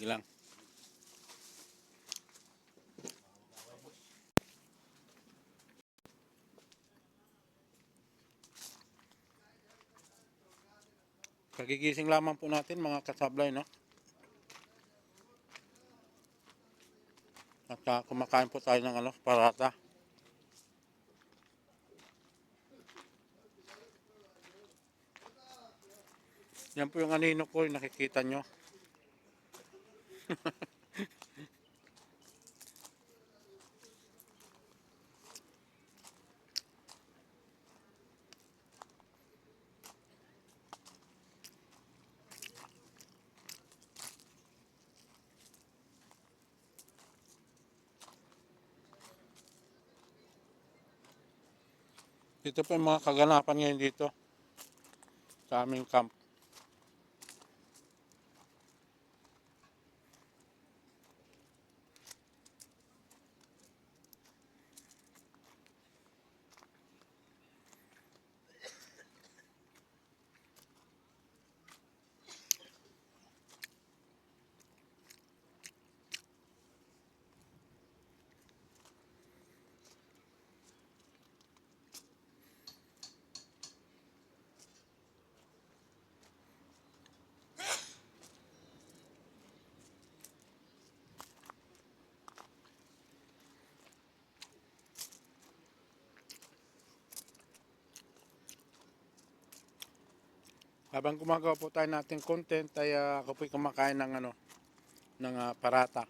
Sige lang. Kagigising lamang po natin mga kasablay, no? At kumakain po tayo ng parata. Yan po yung anino ko, yung nakikita nyo. Dito po yung mga kaganapan ngayon dito sa aming camp. Habang gumagawa po tayo nating content ay ako po'y kumakain ng parata.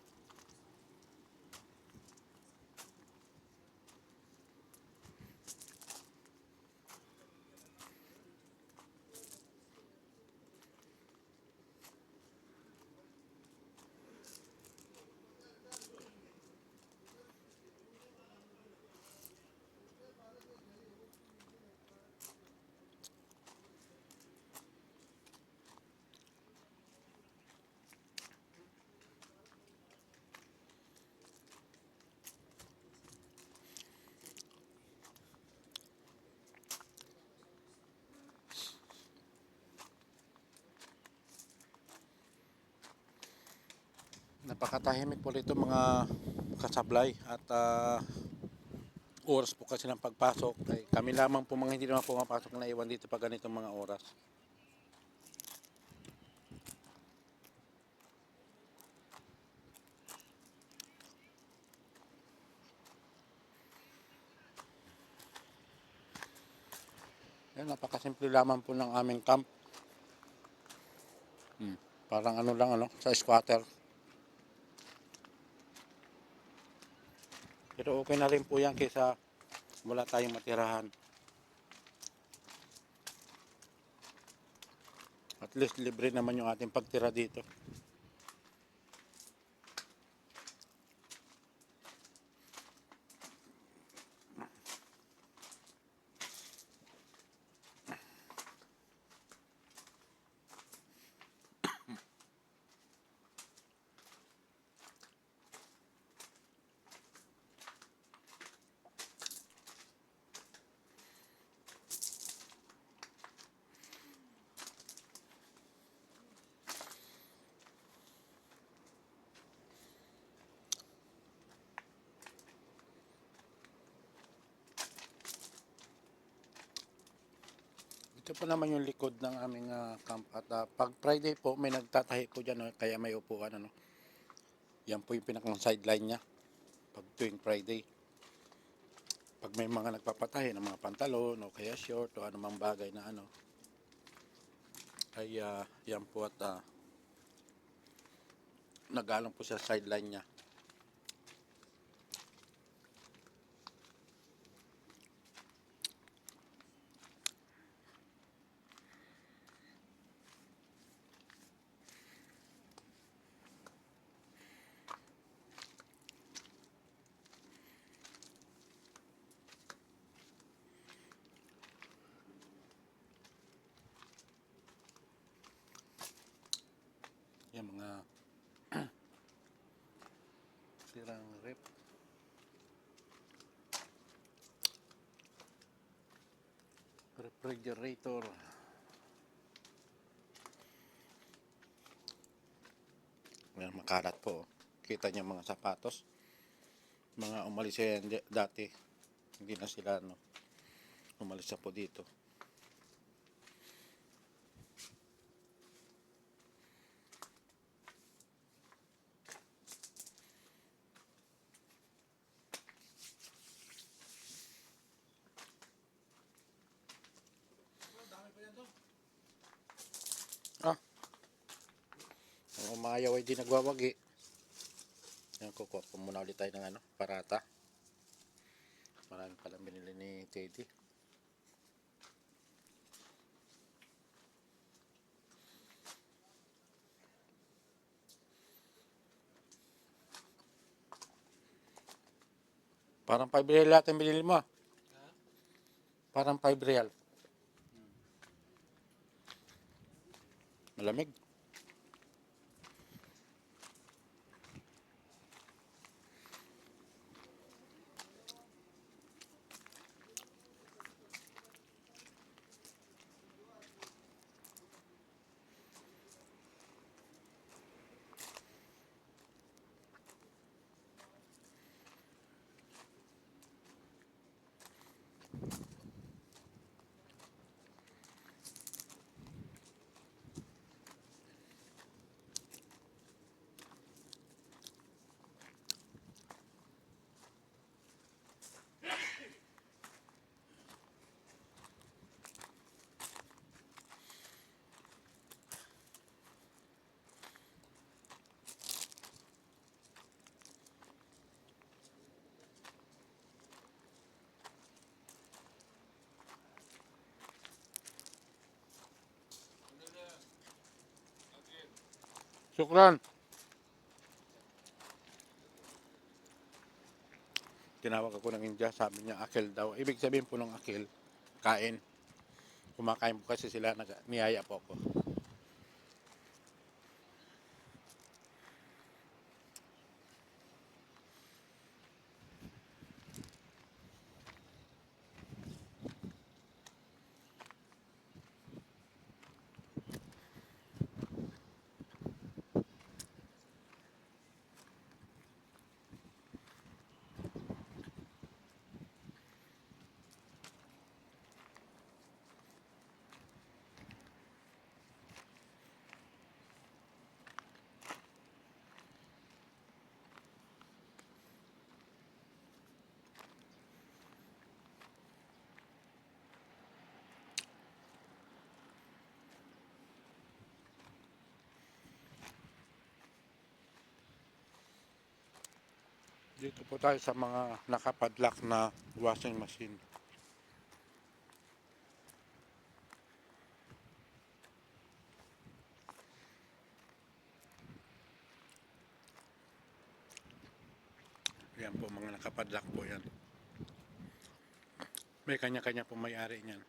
Napakatahimik po rito mga kasablay at oras po kasi ng pagpasok ay kami lamang po mga hindi naman pumapasok na iwan dito pag ganitong mga oras. Yan, napakasimple lamang po ng aming camp. Parang sa squatter. Pero okay na rin po yan kaysa wala tayong matirahan. At least libre naman yung ating pagtira dito. Ito po naman yung likod ng aming camp at pag Friday po may nagtatahi po dyan, kaya may upuan. Yan po yung pinakang sideline niya pag tuwing Friday. Pag may mga nagpapatahi ng mga pantalon o kaya short o anumang bagay na ay yan po at nagalang po sa sideline niya. Yan mga sirang rep. Refrigerator. Ayan, makalat po. Kita niyo mga sapatos. Mga umalis yan dati. Hindi na sila umalis na po dito. Ah, ang umayaw ay di nagwawagi. Yan, kukuha po muna ulit tayo ng parata. Marami palang binili ni Teddy. Parang 5 real lahat ang binili mo. Parang 5 real. Malamig. Sukran. Tinawag ako ng India, sabi niya akil daw. Ibig sabihin po ng akil, kain. Kumakain po kasi sila, niyaya po ako. Dito po tayo sa mga nakapadlock na washing machine. Yan po, mga nakapadlock po yan. May kanya-kanya po may-ari niyan.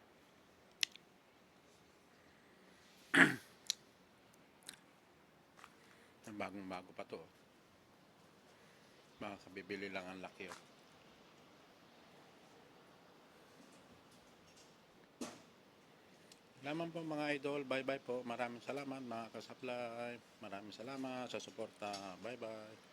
Bagong-bago pa to. Baka kabibili lang ang laki. Naman po mga idol, bye bye po. Maraming salamat mga kasaplay. Maraming salamat sa suporta. Bye bye.